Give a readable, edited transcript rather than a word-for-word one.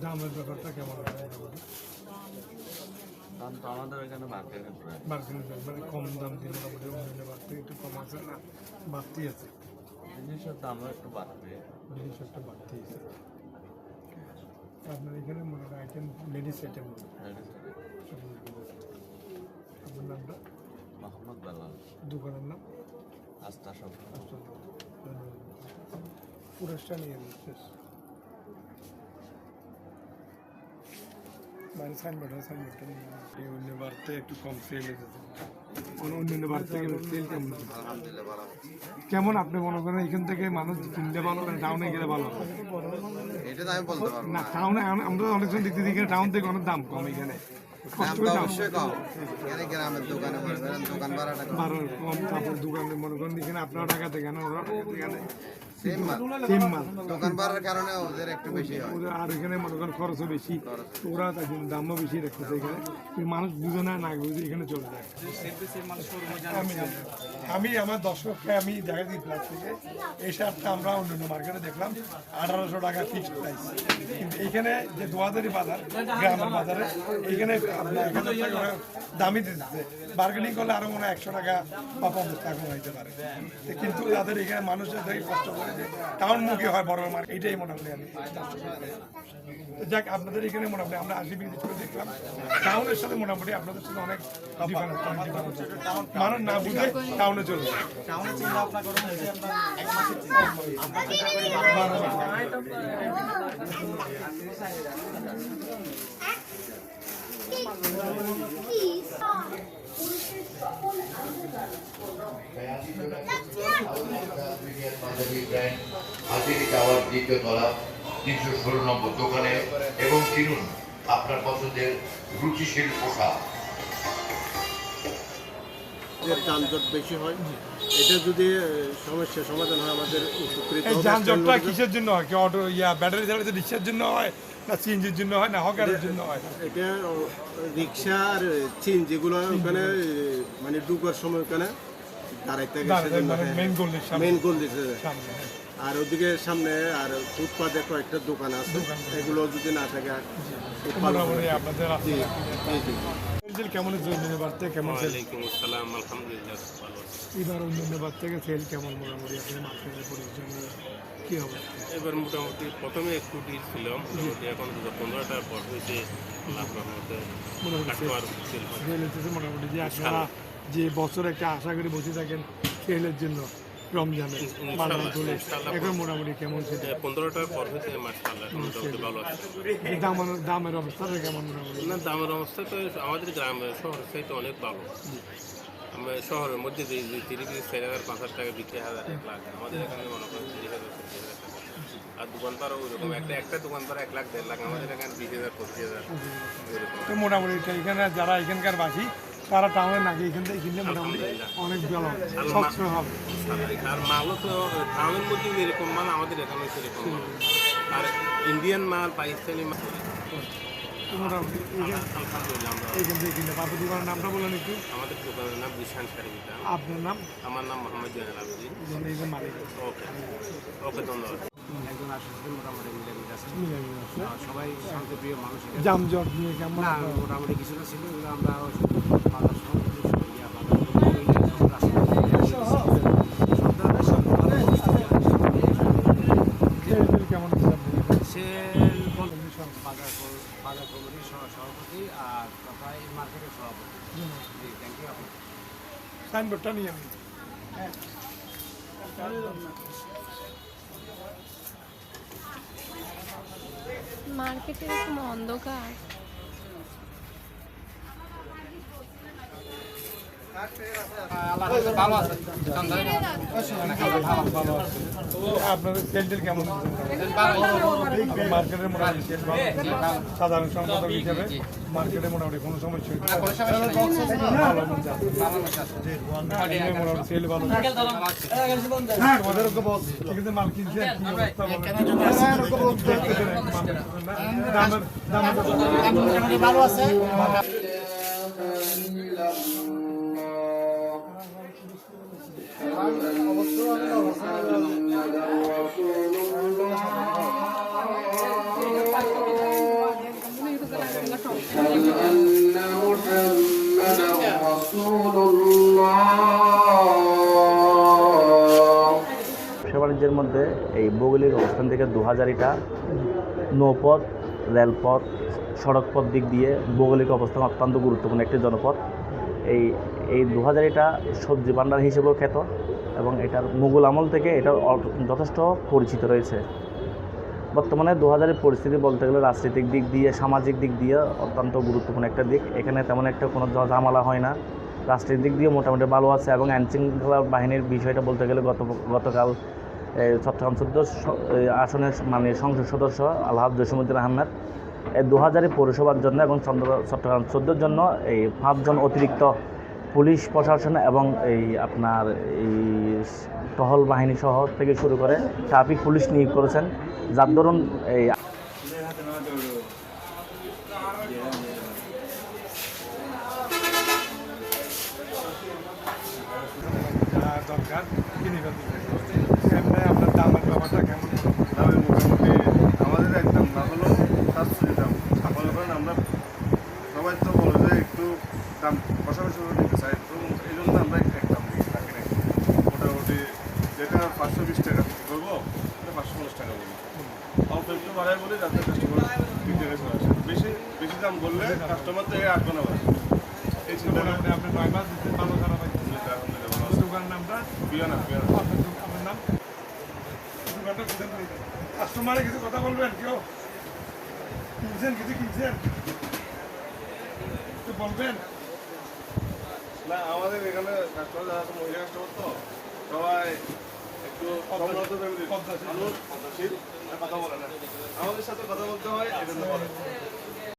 দামের ব্যাপারটা কেমন? দাম তো আমাদের এখানে মার্কেটে মানে কম দাম দিয়ে মোটামুটি অন্যান্য বাড়তে একটু কম আছে না, বাড়তি আছে, জিনিসের দামও একটু বাড়বে, জিনিস একটা বাড়তি আছে। আপনার এখানে মনে হয় আইটেম লেডিস আইটেম। আপনার নামটা? মোহাম্মদ বেলাল। দোকানের নাম? আস্থা সব। পুরস্কার নিয়ে শেষ মানে সাইনবোর্ডটা নিয়ে অন্য বাড়তে একটু কম সেল এসেছে। অন্যান্য বার থেকে সেল কেমন? কেমন আপনি মনে করেন এখান থেকে মানুষ কিনলে ভালো না টাউনে গেলে ভালো? এটা তো আমি বলতে পারবো না, টাউনে আমরা অনেকজন দেখতে দেখি টাউন থেকে অনেক দাম কম, এখানে অবশ্যই কম। এখানে গ্রামের দোকানে দোকান ভাড়াটা কম, তারপর দোকানে মনে করেন এখানে আপনার টাকা থেকে ওরা এখানে সেম মাল দোকান ভাড়ার কারণে ওদের একটু বেশি হয়, আর এখানে মনে করেন খরচও বেশি, ওরা তাই দামও বেশি রাখতেছে এখানে, মানুষ বুঝে না বুঝে এখানে চলে যায়। আমি আমার দর্শককে আমি দেখা দিই প্লাস থেকে এই শার্টটা আমরা অন্যান্য মার্কেটে দেখলাম 1800 টাকা ফিক্সড প্রাইস, কিন্তু এইখানে যে দোয়াদারি বাজার গ্রামের বাজারে এইখানে আপনার 1000 টাকা দামই দিতেছে, বার্গেনিং করলে আরো মনে হয় 100 টাকা বা 50 টাকা হইতে পারে, কিন্তু তাদের এখানে মানুষের থেকে কষ্ট করে যে টাউন মুখী হয় বড় মার্কেট, এইটাই মোটামুটি আমি যাক আপনাদের এখানে মোটামুটি আমরা 80 বিক্রি করে দেখলাম, টাউনের সাথে মোটামুটি আপনাদের সাথে অনেক ডিফারেন্স, মানুষ না বুঝে টাউনে চলে যায়। দ্বিতীয় তলা 316 নম্বর দোকানে এবং কিনুন আপনার পছন্দের রুচিশীল পোশাক। যানজট বেশি হয়, এটা যদি সমস্যার সমাধান হয় আমাদের উপকৃত। এই যানজটটা কিসের জন্য হয়? কি অটো ব্যাটারি চালিত রিক্সার জন্য হয়, না সিএনজির জন্য হয়, না হকারের জন্য হয়? এটা রিক্সা আর চিন যেগুলো ওখানে মানে ঢুকার সময় ওখানে দাঁড়াইতে গেছে, মেইন গোল দিচ্ছে, আর ওদিকে সামনে আর ফুটপাতে কয়েকটা দোকান আছে, এগুলো যদি না থাকে আপনাদের কেমন বাড়তে কেমন এবার অন্যান্য বার থেকে সেল কেমন মোটামুটি আপনার মার্কেটের পরিবেশন কি হবে? এবার মোটামুটি প্রথমে একটু ডিল ছিল, মোটামুটি এখন 15টার পর হইতে মোটামুটি যে আপনারা যে বছর একটা আশা করে বসে থাকেন সেলের জন্য রমজানে এখন মোটামুটি কেমন সেটা 15টার পর হইতে মাশাআল্লাহ মোটামুতি ভালো আছে। দামের অবস্থাটা কেমন মোটামুটি? না, দামের অবস্থা তো আমাদের গ্রামের শহরের চাইতে অনেক ভালো। আমরা শহরের মধ্যে যে 30,000-40,000 টাকা বিক্রি হয় 1 লাখ, আমাদের এখানে মনে করেন 30,000 টাকা, আর দোকান পারও ওইরকম একটা দোকান পার 1 লাখ 1.5 লাখ, আমাদের এখানে 20,000-25,000 তো মোটামুটি এখানে যারা এখানকার বাসী তারা টাউনে নাকি এখান থেকে কিনলে মোটামুটি অনেক ভালো সবসময় হবে। আর মালও তো টাউনের মধ্যে এরকম মাল আমাদের এখানে সেরকম মাল, আর ইন্ডিয়ান মাল পাকিস্তানি মাল মোটামুটি আলহামদুলিল্লাহ আমরা এখান থেকে কিনলে। আপনার দোকানের নামটা বলেন একটু। আমাদের দোকানের নাম বিশান শাড়ি বিতান। আপনার নাম? আমার নাম মোহাম্মদ জয়নাল আবেদিন। মালিক। ওকে ওকে, ধন্যবাদ। একজন আসলে মোটামুটি মিলেমিশে আছে, সবাই শান্তিপ্রিয় মানুষ। যানজট নিয়ে কেমন? না, মোটামুটি কিছুটা ছিল, এগুলো আমরা কেমন বাজার কমিটির সভাপতি আর তথা এই মার্কেটের সভাপতি। Thank you. সাইনবোর্ডটা নিয়ে মার্কেটে এরকম অন্ধকার। আপনাদের সেল কেমন? মার্কেটের মোটামুটি সেল সাধারণ সম্পাদক হিসেবে মার্কেটে মোটামুটি কোনো সমস্যা মোটামুটি সেল ভালো। মাল কিনছে ভালো আছে। অবশ্যই এই ভৌগোলিক অবস্থান থেকে 2000 ইটা নৌপথ, রেলপথ, সড়কপথ দিক দিয়ে ভৌগোলিক অবস্থান অত্যন্ত গুরুত্বপূর্ণ একটি জনপদ। এই 2000 ইটা সবজি ভাণ্ডার হিসেবেও খ্যাত এবং এটার মুঘল আমল থেকে এটা যথেষ্ট পরিচিত রয়েছে। বর্তমানে 2000-এর পরিস্থিতি বলতে গেলে রাজনৈতিক দিক দিয়ে, সামাজিক দিক দিয়ে অত্যন্ত গুরুত্বপূর্ণ একটা দিক। এখানে তেমন একটা কোনো ঝামেলা হয় না, রাষ্ট্রের দিক দিয়ে মোটামুটি ভালো আছে এবং আইনশৃঙ্খলা বাহিনীর বিষয়টা বলতে গেলে গতকাল চট্টগ্রাম 14 আসনের মাননীয় সংসদ সদস্য আলহাজ জসিমউদ্দিন আহমেদ 2000 পৌরসভার জন্য এবং চট্টগ্রাম 14 জন্য এই 5 জন অতিরিক্ত পুলিশ প্রশাসন এবং এই আপনার এই টহল বাহিনী সহ থেকে শুরু করে ট্রাফিক পুলিশ নিয়োগ করেছেন, যার দরুন এই যা দরকার কিনে ফেলতে এমনি আপনার দামের ব্যাপারটা কেমন? দামে মোটামুটি আমাদের একদম না হলেও 700 দাম। মনে করেন আমরা সবাই তো বলে যে একটু দাম পাশাপাশি দিতে চাই, তো এই জন্য আমরা একদম দিই থাকি না। মোটামুটি যেটা 520 টাকা করবো সেটা 550 টাকা বলি, অল্প একটু বাড়াই বলি যাতে কাস্টমার দিতে চলে আসে। বেশি বেশি দাম বললে কাস্টমার তো আসবে না। এই ছিল মোটামুটি আপনি 9 মাস দিচ্ছেন, ভালো খারাপ পাইছেন। আলহামদুলিল্লাহ। দোকানের নামটা? বিয়ানা আপনার নাম? দোকানটা কোথায় করেছেন? কাস্টমারে কিছু কথা বলবেন? কেউ কিনছেন, কিছু কিনছেন একটু বলবেন? না, আমাদের এখানে কাস্টমার যারা আছে মহিলা কাস্টমার তো সবাই একটু সম্ভবত পদ্মাশীল। মানুষ পদ্মাশীল, কথা বলে না, আমাদের সাথে কথা বলতে হয়। এই জন্য বলে।